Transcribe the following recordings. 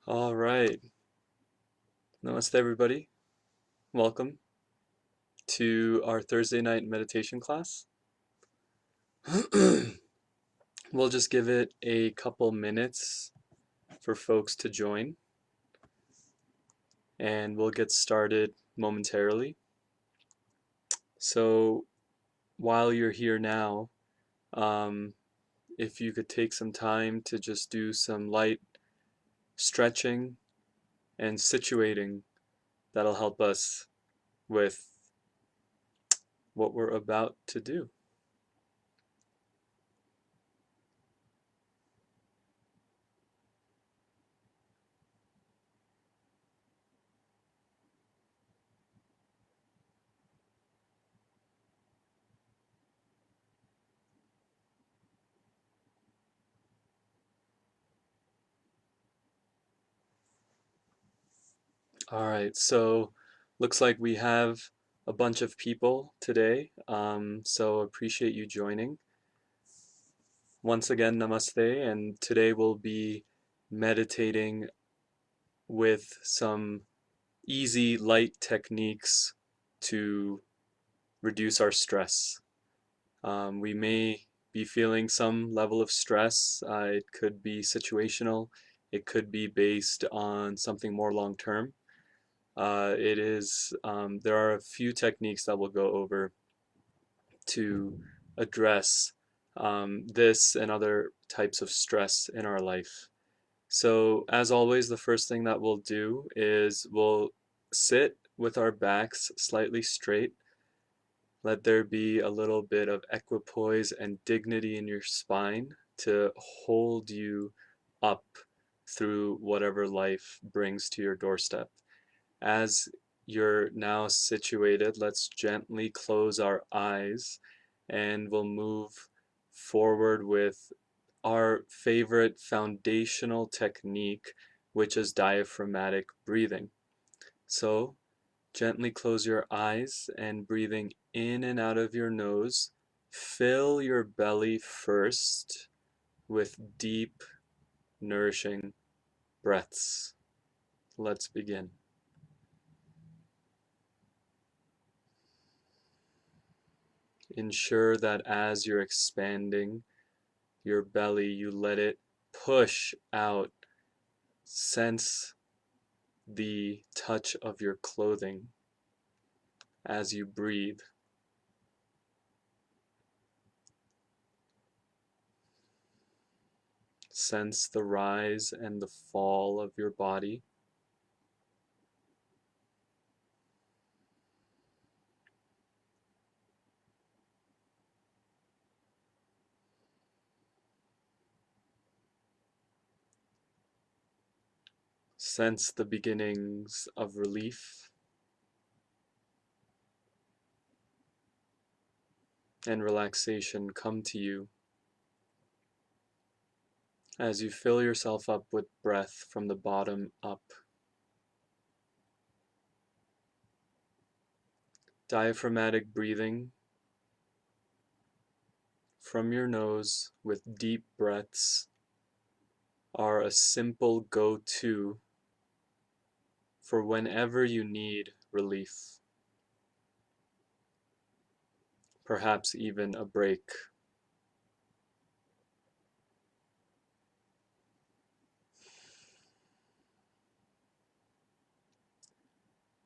All right. Namaste, everybody. Welcome to our Thursday night meditation class. We'll just give it a couple minutes for folks to join, and we'll get started momentarily. So while you're here now, um, if you could take some time to just do some light stretching and situating, that'll help us with what we're about to do. All right, so looks like we have a bunch of people today, so appreciate you joining. Once again, namaste, and today we'll be meditating with some easy, light techniques to reduce our stress. We may be feeling some level of stress. It could be situational, it could be based on something more long term. There are a few techniques that we'll go over to address this and other types of stress in our life. So, as always, the first thing that we'll do is we'll sit with our backs slightly straight. Let there be a little bit of equipoise and dignity in your spine to hold you up through whatever life brings to your doorstep. As you're now situated, let's gently close our eyes and we'll move forward with our favorite foundational technique, which is diaphragmatic breathing. So, gently close your eyes and breathing in and out of your nose, fill your belly first with deep, nourishing breaths. Let's begin. Ensure that as you're expanding your belly, you let it push out. Sense the touch of your clothing as you breathe. Sense the rise and the fall of your body. Sense the beginnings of relief and relaxation come to you as you fill yourself up with breath from the bottom up. Diaphragmatic breathing from your nose with deep breaths are a simple go-to for whenever you need relief, perhaps even a break.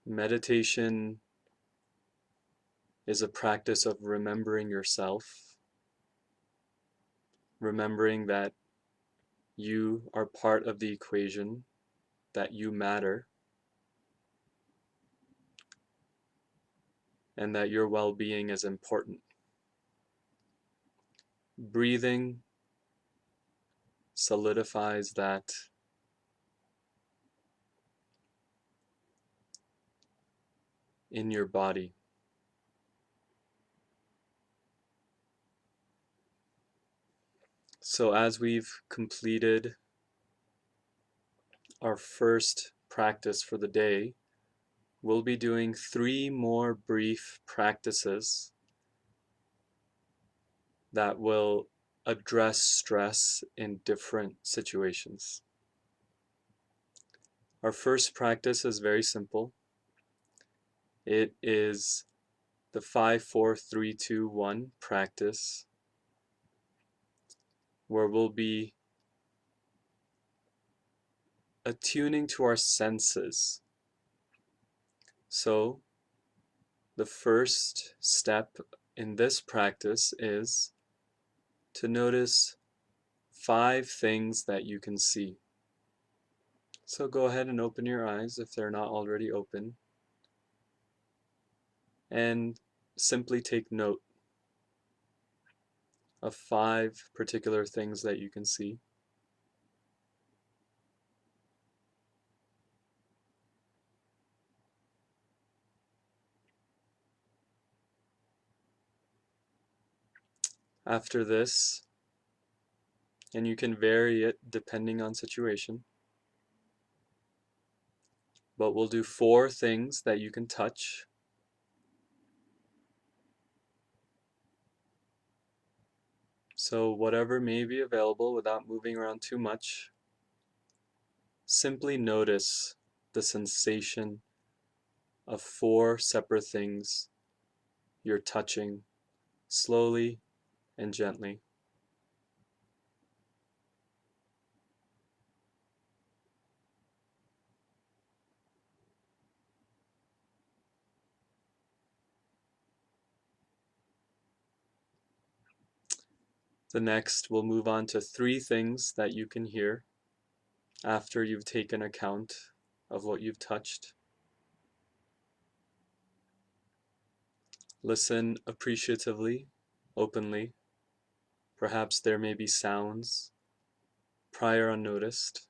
Meditation is a practice of remembering yourself, remembering that you are part of the equation, that you matter, and that your well-being is important. Breathing solidifies that in your body. So as we've completed our first practice for the day, we'll be doing 3 more brief practices that will address stress in different situations. Our first practice is very simple. It is the 5-4-3-2-1 practice, where we'll be attuning to our senses. So, the first step in this practice is to notice 5 things that you can see. So go ahead and open your eyes if they're not already open, and simply take note of 5 particular things that you can see. After this, and you can vary it depending on situation, but we'll do 4 things that you can touch. So whatever may be available without moving around too much, simply notice the sensation of 4 separate things you're touching slowly and gently. The next, we'll move on to 3 things that you can hear after you've taken account of what you've touched. Listen appreciatively, openly. Perhaps there may be sounds prior unnoticed.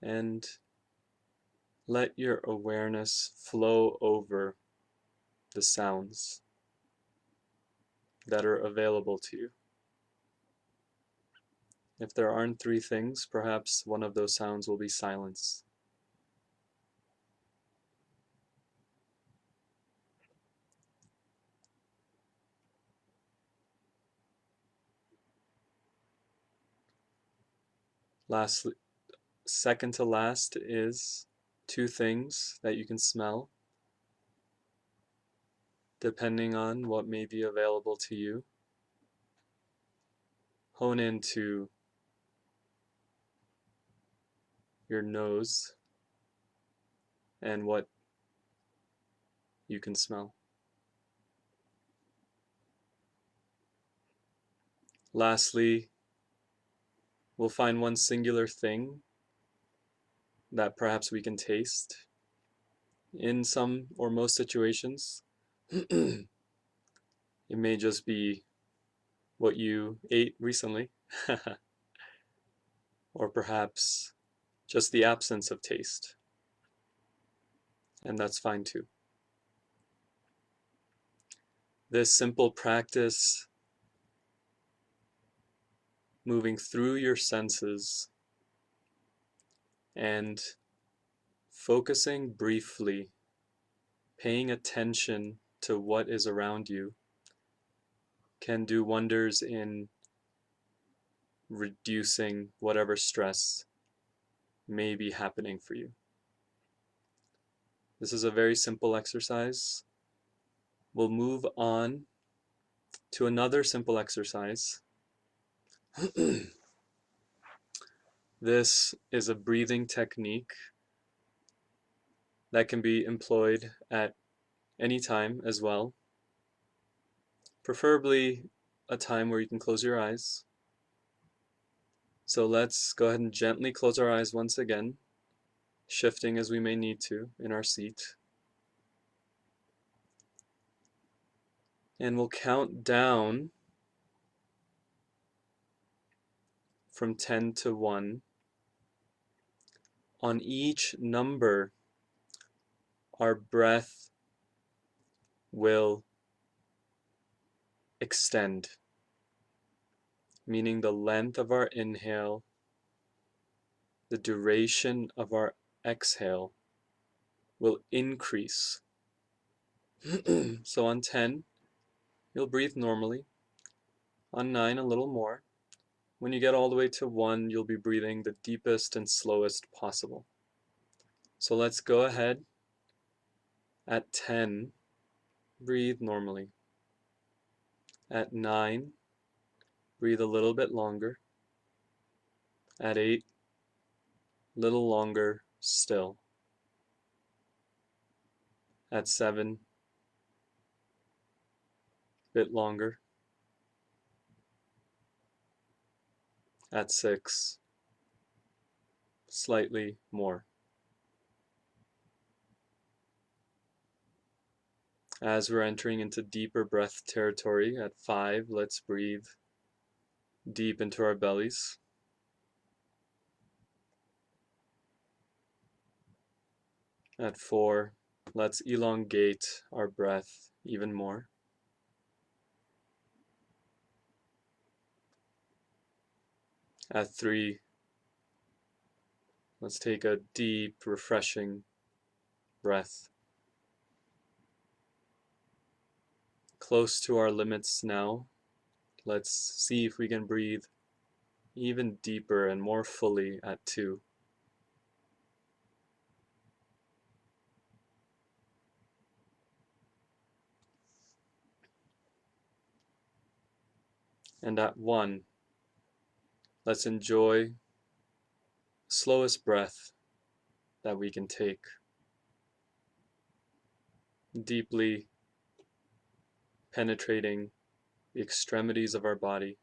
And let your awareness flow over the sounds that are available to you. If there aren't 3 things, perhaps one of those sounds will be silence. Lastly, second to last is 2 things that you can smell, depending on what may be available to you. Hone into your nose and what you can smell. Lastly, we'll find one singular thing that perhaps we can taste. In some or most situations, it may just be what you ate recently, or perhaps just the absence of taste, and that's fine too. This simple practice, moving through your senses and focusing briefly, paying attention to what is around you, can do wonders in reducing whatever stress may be happening for you. This is a very simple exercise. We'll move on to another simple exercise. This is a breathing technique that can be employed at any time as well, preferably a time where you can close your eyes. So let's go ahead and gently close our eyes once again, shifting as we may need to in our seat. And we'll count down from 10 to 1. On each number, our breath will extend, meaning the length of our inhale, the duration of our exhale will increase. So on 10, you'll breathe normally. On 9, a little more. When you get all the way to 1, you'll be breathing the deepest and slowest possible. So let's go ahead. At 10, breathe normally. At 9, breathe a little bit longer. At 8, little longer still. At 7, bit longer. At 6, slightly more. As we're entering into deeper breath territory, at 5, let's breathe deep into our bellies. At 4, let's elongate our breath even more. At 3, let's take a deep, refreshing breath. Close to our limits now, let's see if we can breathe even deeper and more fully at 2. And at 1, let's enjoy the slowest breath that we can take, deeply penetrating the extremities of our body.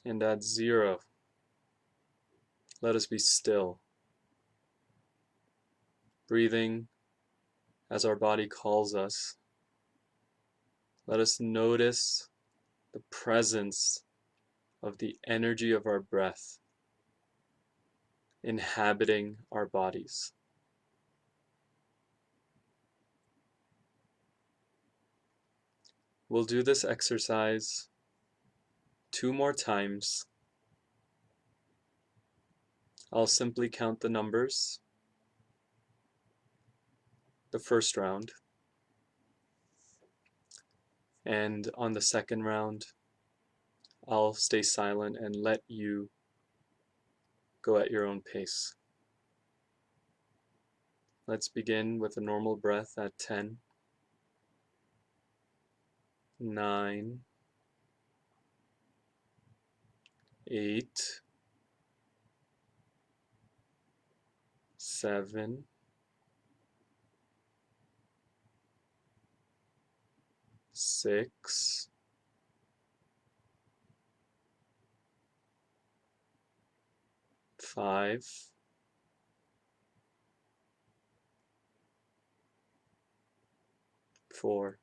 And at 0, let us be still, breathing as our body calls us. Let us notice the presence of the energy of our breath inhabiting our bodies. We'll do this exercise 2 more times. I'll simply count the numbers the first round, and on the second round, I'll stay silent and let you go at your own pace. Let's begin with a normal breath at 10, 9, 8, 7, 6, 5, 4,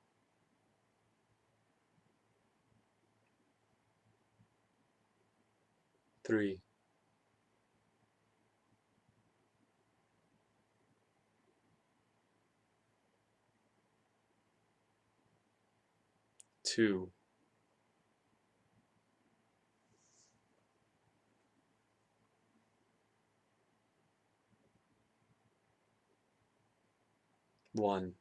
3, 2, 1.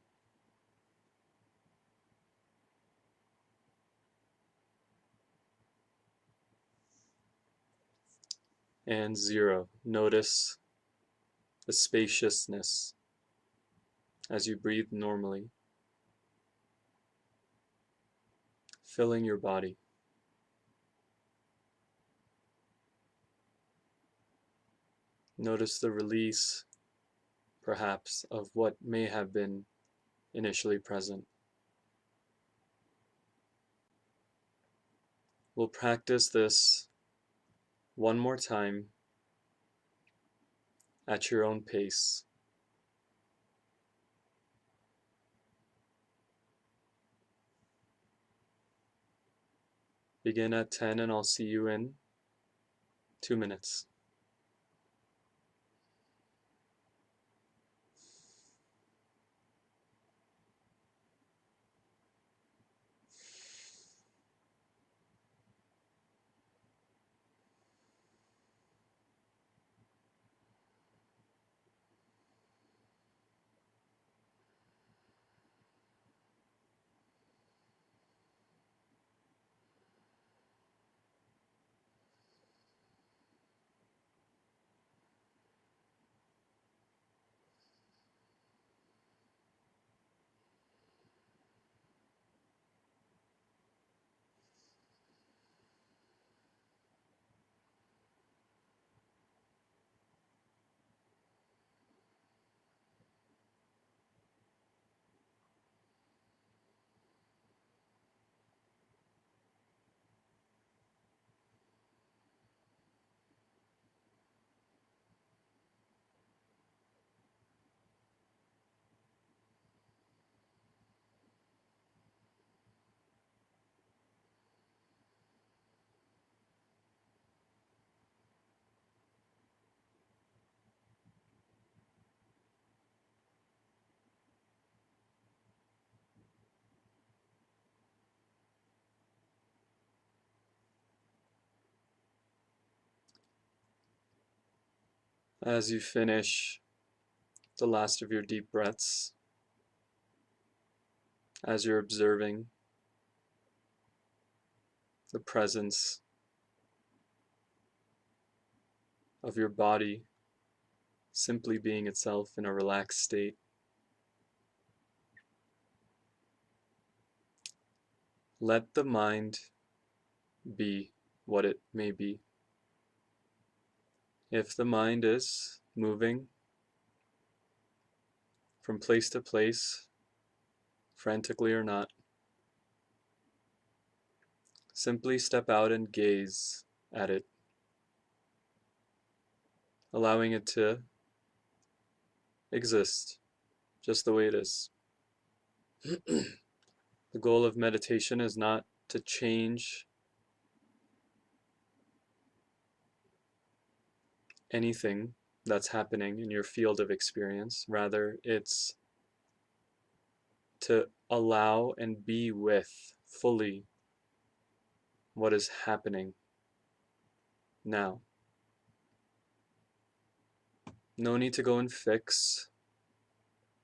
And 0. Notice the spaciousness as you breathe normally, filling your body. Notice the release, perhaps, of what may have been initially present. We'll practice this one more time at your own pace. Begin at 10 and I'll see you in 2 minutes. As you finish the last of your deep breaths, as you're observing the presence of your body simply being itself in a relaxed state, let the mind be what it may be. If the mind is moving from place to place, frantically or not, simply step out and gaze at it, allowing it to exist just the way it is. The goal of meditation is not to change anything that's happening in your field of experience. Rather, it's to allow and be with fully what is happening now. No need to go and fix,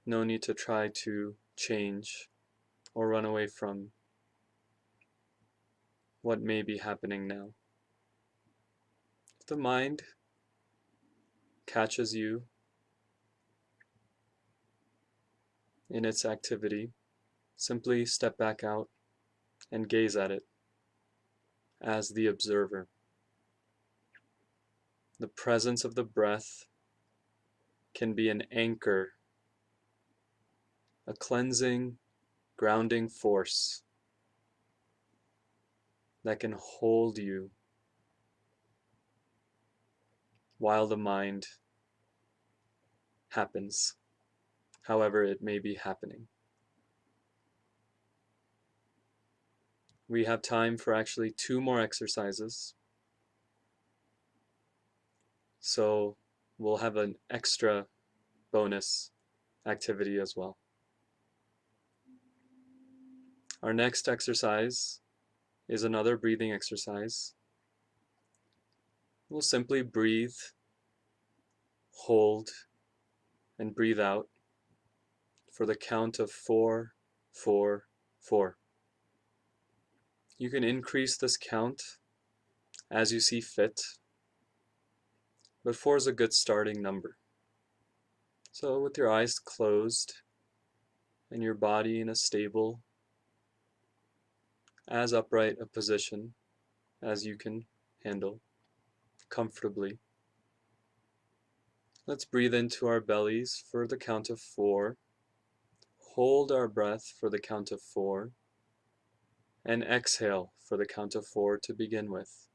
no need to try to change or run away from what may be happening now. If the mind catches you in its activity, simply step back out and gaze at it as the observer. The presence of the breath can be an anchor, a cleansing, grounding force that can hold you while the mind happens, however it may be happening. We have time for actually 2 more exercises, so we'll have an extra bonus activity as well. Our next exercise is another breathing exercise. We'll simply breathe, hold, and breathe out for the count of 4, 4, 4. You can increase this count as you see fit, but 4 is a good starting number. So with your eyes closed and your body in a stable, as upright a position as you can handle comfortably, let's breathe into our bellies for the count of 4, hold our breath for the count of 4, and exhale for the count of 4 to begin with.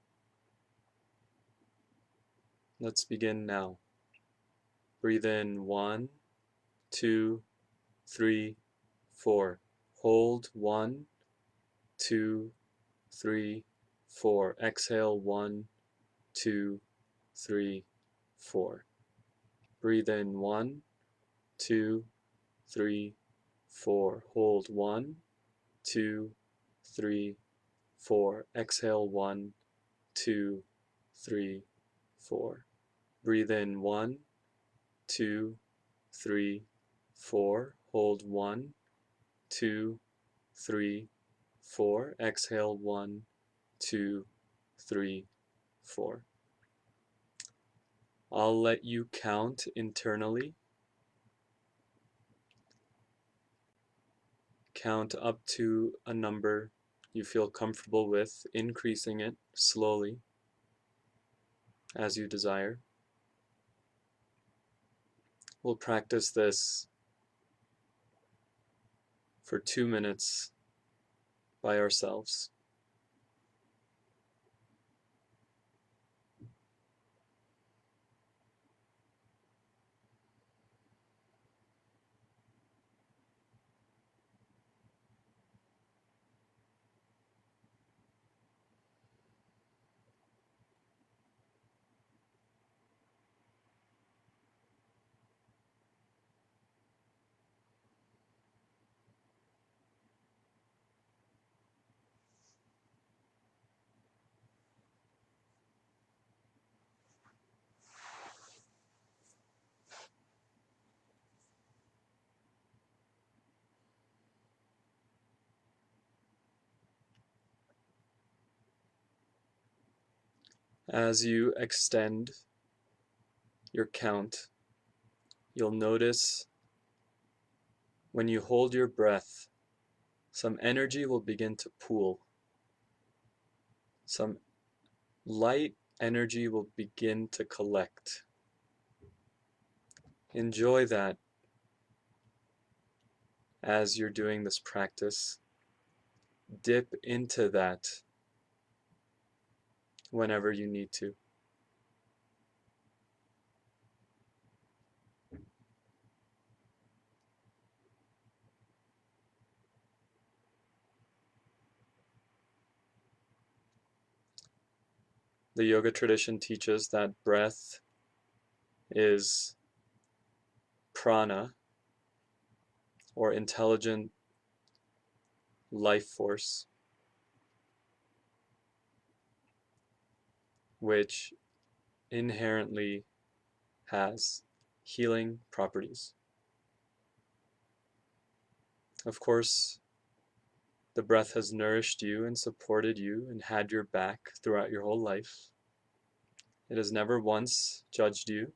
Let's begin now. Breathe in 1, 2, 3, 4. Hold 1, 2, 3, 4. Exhale 1, 2, 3, 4. Breathe in 1, 2, 3, 4. Hold 1, 2, 3, 4. Exhale 1, 2, 3, 4. Breathe in 1, 2, 3, 4. Hold 1, 2, 3, 4. Exhale 1, 2, 3, 4. I'll let you count internally. Count up to a number you feel comfortable with, increasing it slowly as you desire. We'll practice this for 2 minutes by ourselves. As you extend your count, you'll notice when you hold your breath, some energy will begin to pool. Some light energy will begin to collect. Enjoy that as you're doing this practice. Dip into that whenever you need to. The yoga tradition teaches that breath is prana, or intelligent life force, which inherently has healing properties. Of course, the breath has nourished you and supported you and had your back throughout your whole life. It has never once judged you,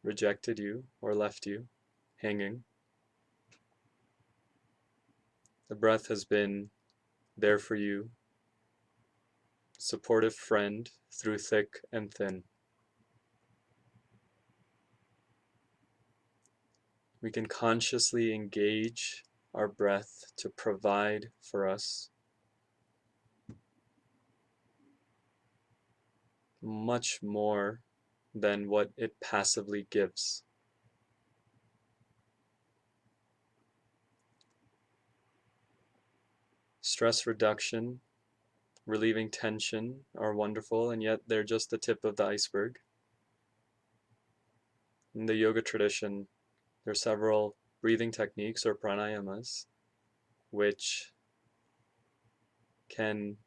rejected you, or left you hanging. The breath has been there for you, supportive friend through thick and thin. We can consciously engage our breath to provide for us much more than what it passively gives. Stress reduction, relieving tension are wonderful, and yet they're just the tip of the iceberg. In the yoga tradition, there are several breathing techniques or pranayamas which can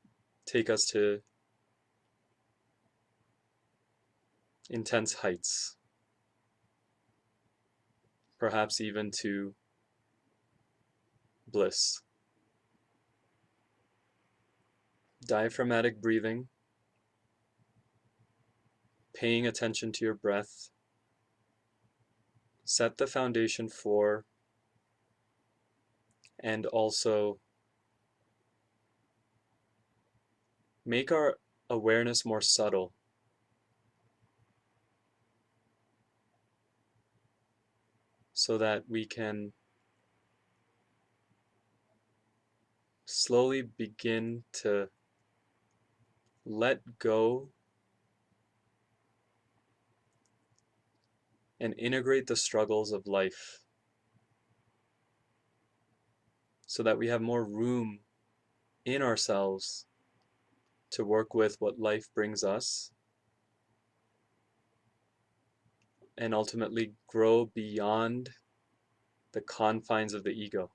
take us to intense heights, perhaps even to bliss. Diaphragmatic breathing, paying attention to your breath, set the foundation for and also make our awareness more subtle. So that we can slowly begin to let go and integrate the struggles of life so that we have more room in ourselves to work with what life brings us and ultimately grow beyond the confines of the ego.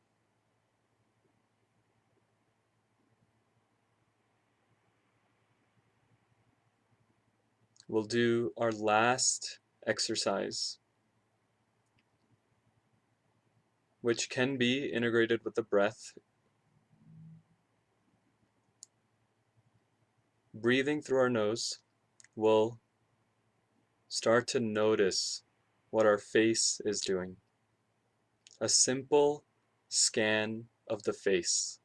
We'll do our last exercise, which can be integrated with the breath. Breathing through our nose, we'll start to notice what our face is doing. A simple scan of the face.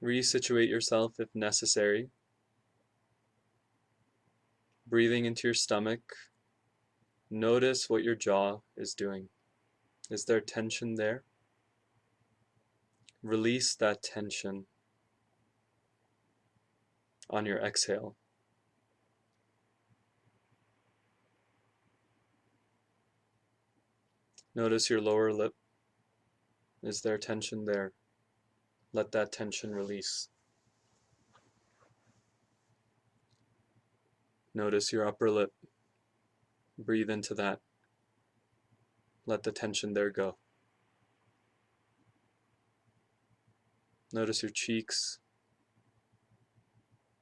Resituate yourself if necessary. Breathing into your stomach. Notice what your jaw is doing. Is there tension there? Release that tension on your exhale. Notice your lower lip. Is there tension there? Let that tension release. Notice your upper lip. Breathe into that. Let the tension there go. Notice your cheeks,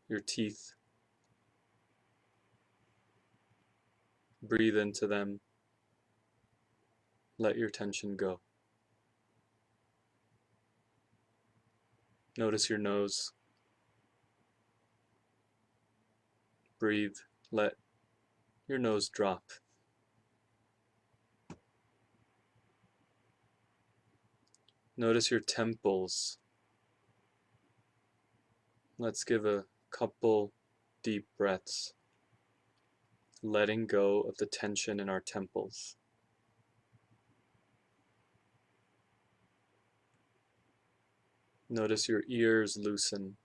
your teeth. Breathe into them. Let your tension go. Notice your nose. breathe, let your nose drop. Notice your temples. Let's give a couple deep breaths, letting go of the tension in our temples. Notice your ears loosen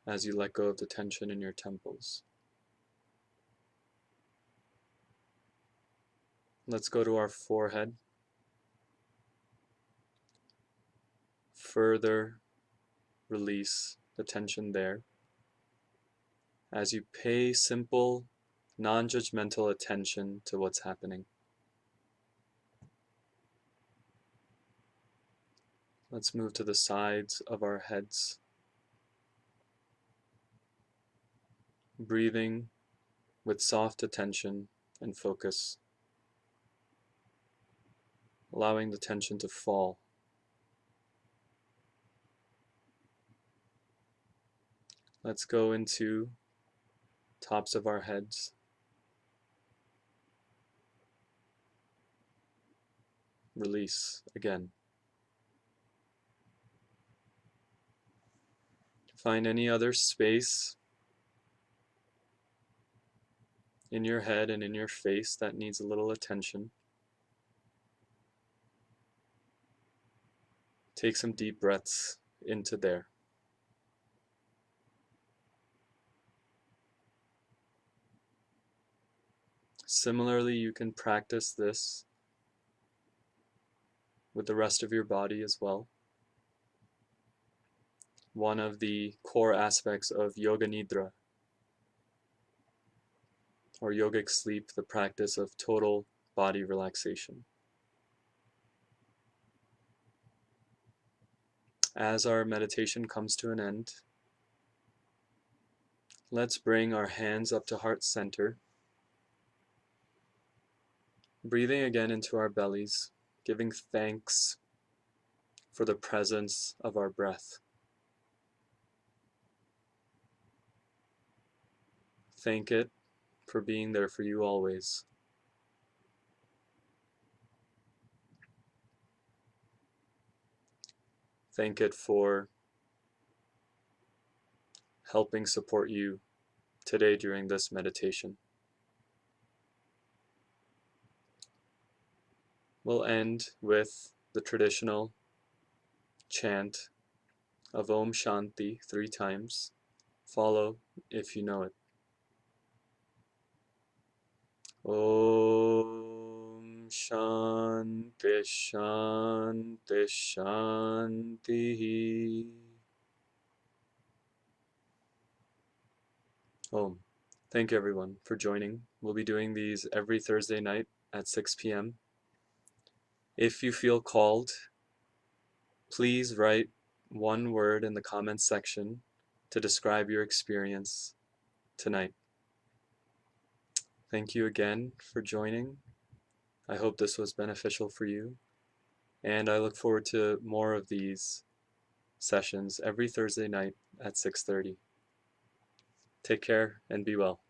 as you let go of the tension in your temples. Let's go to our forehead. Further release the tension there as you pay simple, non-judgmental attention to what's happening. Let's move to the sides of our heads. Breathing with soft attention and focus, allowing the tension to fall. Let's go into tops of our heads. Release again. Find any other space in your head and in your face that needs a little attention. Take some deep breaths into there. Similarly, you can practice this with the rest of your body as well. One of the core aspects of Yoga Nidra, or yogic sleep, the practice of total body relaxation. As our meditation comes to an end, let's bring our hands up to heart center, breathing again into our bellies, giving thanks for the presence of our breath. Thank it for being there for you always. Thank it for helping support you today during this meditation. We'll end with the traditional chant of Om Shanti 3 times. Follow if you know it. Om Shanti Shanti Shanti. Om. Thank you everyone for joining. We'll be doing these every Thursday night at 6 p.m. If you feel called, please write one word in the comments section to describe your experience tonight. Thank you again for joining. I hope this was beneficial for you, and I look forward to more of these sessions every Thursday night at 6:30. Take care and be well.